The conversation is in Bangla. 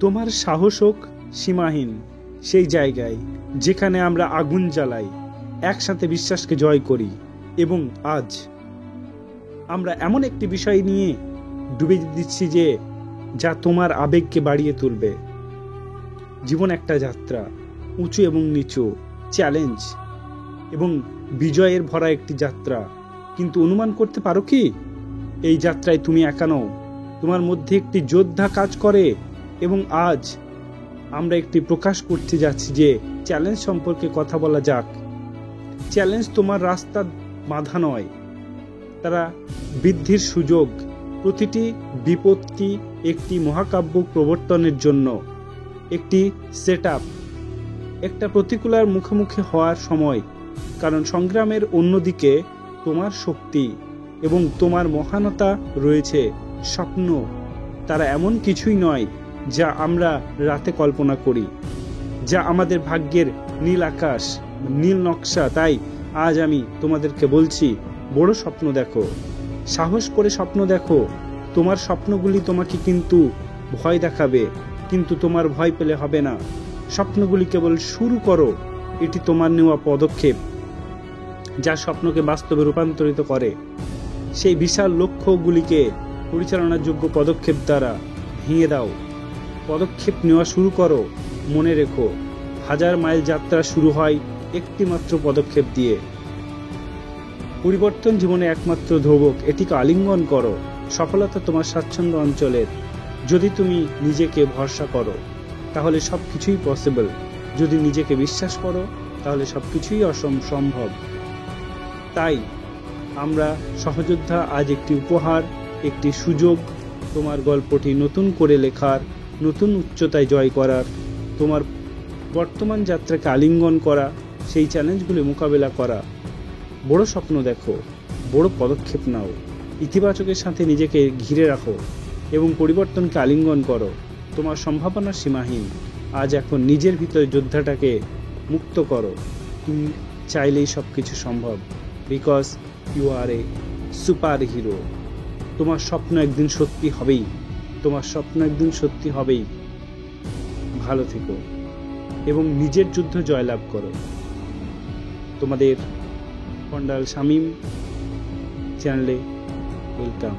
তোমার সাহস হোক সীমাহীন সেই জায়গায় যেখানে আমরা আগুন জ্বালাই, একসাথে বিশ্বাসকে জয় করি। এবং আজ আমরা এমন একটি বিষয় নিয়ে ডুবে দিচ্ছি যা তোমার আবেগকে বাড়িয়ে তুলবে। জীবন একটা যাত্রা, উঁচু এবং নিচু, চ্যালেঞ্জ এবং বিজয়ের ভরা একটি যাত্রা। কিন্তু অনুমান করতে পারো কি, এই যাত্রায় তুমি একা নও, তোমার মধ্যে একটি যোদ্ধা কাজ করে। এবং আজ আমরা একটি প্রকাশ করতে যাচ্ছি যে চ্যালেঞ্জ সম্পর্কে কথা বলা যাক। চ্যালেঞ্জ তোমার রাস্তা বাধা নয়, তারা বৃদ্ধির সুযোগ। প্রতিটি বিপত্তি একটি মহাকাব্য প্রবর্তনের জন্য একটি সেট আপ, একটা প্রতিকূলার মুখোমুখি হওয়ার সময়। কারণ সংগ্রামের অন্যদিকে তোমার শক্তি এবং তোমার মহানতা রয়েছে। স্বপ্ন তারা এমন কিছুই নয় যা আমরা রাতে কল্পনা করি, যা আমাদের ভাগ্যের নীল আকাশ, নীল নকশা। তাই আজ আমি তোমাদেরকে বলছি, বড় স্বপ্ন দেখো, সাহস করে স্বপ্ন দেখো। তোমার স্বপ্নগুলি তোমাকে কিন্তু ভয় দেখাবে, কিন্তু তোমার ভয় পেলে হবে না। স্বপ্নগুলি কেবল শুরু করো। এটি তোমার নেওয়া পদক্ষেপ যা স্বপ্নকে বাস্তবে রূপান্তরিত করে। সেই বিশাল লক্ষ্যগুলিকে পরিচালনার যোগ্য পদক্ষেপ দ্বারা ভেঙে দাও। পদক্ষেপ নেওয়া শুরু করো। মনে রেখো, 1000 মাইল যাত্রা শুরু হয় একটি মাত্র পদক্ষেপ দিয়ে। পরিবর্তন জীবনে একমাত্র ধ্রুবক, এটিকে আলিঙ্গন করো। সফলতা তোমার স্বাচ্ছন্দ্য অঞ্চলের। যদি তুমি নিজেকে ভরসা করো তাহলে সব কিছুই পসিবল। যদি নিজেকে বিশ্বাস করো তাহলে সব কিছুই সম্ভব। তাই আমরা সহযোদ্ধা আজ একটি উপহার, একটি সুযোগ, তোমার গল্পটি নতুন করে লেখার, নতুন উচ্চতায় জয় করার, তোমার বর্তমান যাত্রাকে আলিঙ্গন করা, সেই চ্যালেঞ্জগুলি মোকাবেলা করা। বড় স্বপ্ন দেখো, বড় পদক্ষেপ নাও, ইতিবাচকের সাথে নিজেকে ঘিরে রাখো এবং পরিবর্তনকে আলিঙ্গন করো। তোমার সম্ভাবনা সীমাহীন। আজ এখন নিজের ভিতরে যোদ্ধাটাকে মুক্ত করো। তুমি চাইলেই সব কিছু সম্ভব, because you are a super hero. তোমার স্বপ্ন একদিন সত্যি হবেই, তোমার স্বপ্ন একদিন সত্যি হবেই। ভালো থেকো এবং নিজের যুদ্ধ জয়লাভ করো। তোমাদের কন্ডাল শামীম চ্যানেলে ওয়েলকাম।